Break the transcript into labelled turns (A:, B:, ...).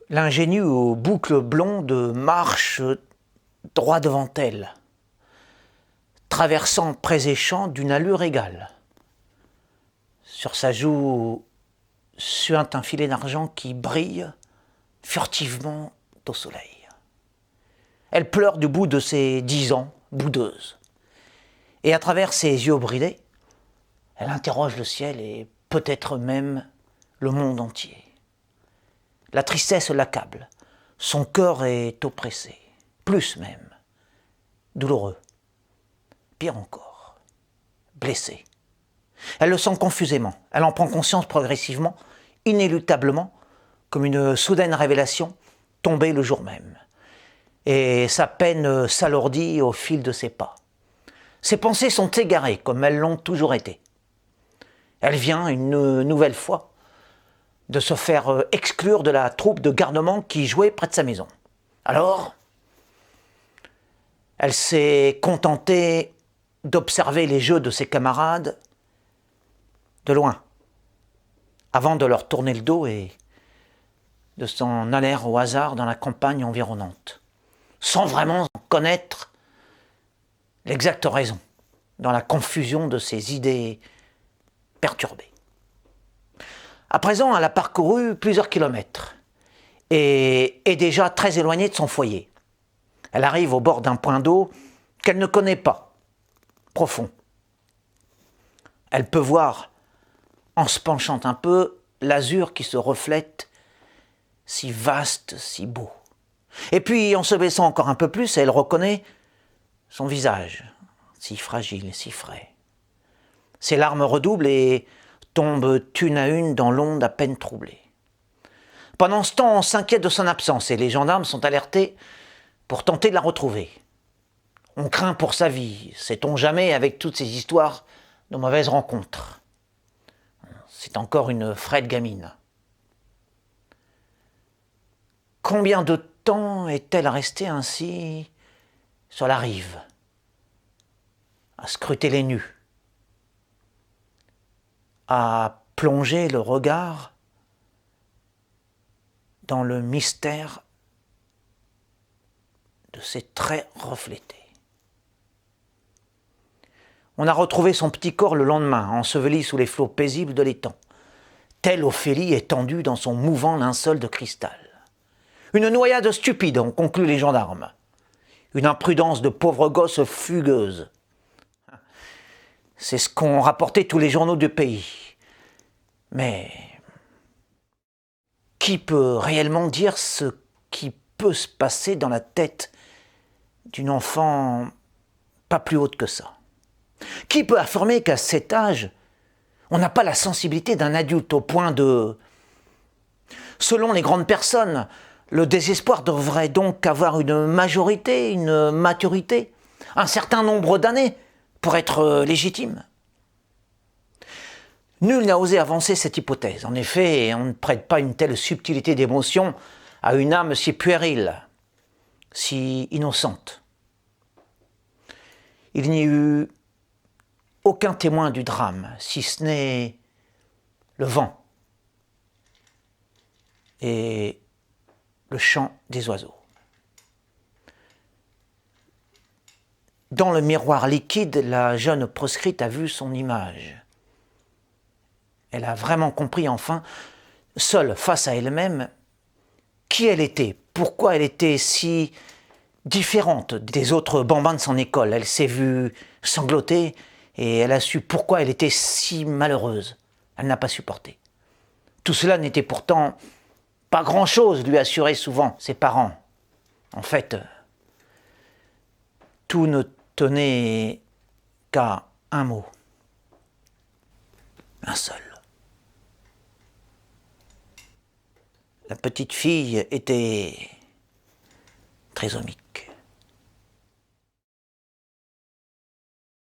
A: L'ingénue aux boucles blondes marche droit devant elle, traversant prés et champs d'une allure égale. Sur sa joue suinte un filet d'argent qui brille furtivement au soleil. Elle pleure du bout de ses 10 ans, boudeuse. Et à travers ses yeux bridés, elle interroge le ciel et peut-être même le monde entier. La tristesse l'accable, son cœur est oppressé, plus même, douloureux, pire encore, blessé. Elle le sent confusément, elle en prend conscience progressivement, inéluctablement, comme une soudaine révélation tombée le jour même. Et sa peine s'alourdit au fil de ses pas. Ses pensées sont égarées, comme elles l'ont toujours été. Elle vient, une nouvelle fois, de se faire exclure de la troupe de garnement qui jouait près de sa maison. Alors, elle s'est contentée d'observer les jeux de ses camarades de loin, avant de leur tourner le dos et de s'en aller au hasard dans la campagne environnante, sans vraiment connaître l'exacte raison, dans la confusion de ses idées perturbées. À présent, elle a parcouru plusieurs kilomètres et est déjà très éloignée de son foyer. Elle arrive au bord d'un point d'eau qu'elle ne connaît pas, profond. Elle peut voir, en se penchant un peu, l'azur qui se reflète, si vaste, si beau. Et puis, en se baissant encore un peu plus, elle reconnaît son visage, si fragile, si frais. Ses larmes redoublent et tombent une à une dans l'onde à peine troublée. Pendant ce temps, on s'inquiète de son absence et les gendarmes sont alertés pour tenter de la retrouver. On craint pour sa vie, sait-on jamais, avec toutes ces histoires de mauvaises rencontres. C'est encore une frêle gamine. Combien de temps est-elle restée ainsi sur la rive, à scruter les nus, à plonger le regard dans le mystère de ses traits reflétés. On a retrouvé son petit corps le lendemain, enseveli sous les flots paisibles de l'étang, telle Ophélie étendue dans son mouvant linceul de cristal. Une noyade stupide, ont conclu les gendarmes. Une imprudence de pauvre gosse fugueuse. C'est ce qu'ont rapporté tous les journaux du pays. Mais qui peut réellement dire ce qui peut se passer dans la tête d'une enfant pas plus haute que ça? Qui peut affirmer qu'à cet âge, on n'a pas la sensibilité d'un adulte au point de... Selon les grandes personnes, le désespoir devrait donc avoir une majorité, une maturité, un certain nombre d'années pour être légitime. Nul n'a osé avancer cette hypothèse. En effet, on ne prête pas une telle subtilité d'émotion à une âme si puérile, si innocente. Il n'y eut aucun témoin du drame, si ce n'est le vent et le chant des oiseaux. Dans le miroir liquide, la jeune proscrite a vu son image. Elle a vraiment compris enfin, seule face à elle-même, qui elle était, pourquoi elle était si différente des autres bambins de son école. Elle s'est vue sangloter et elle a su pourquoi elle était si malheureuse. Elle n'a pas supporté. Tout cela n'était pourtant pas grand-chose, lui assuraient souvent ses parents. En fait, tout ne tenait qu'à un mot. Un seul. La petite fille était trisomique.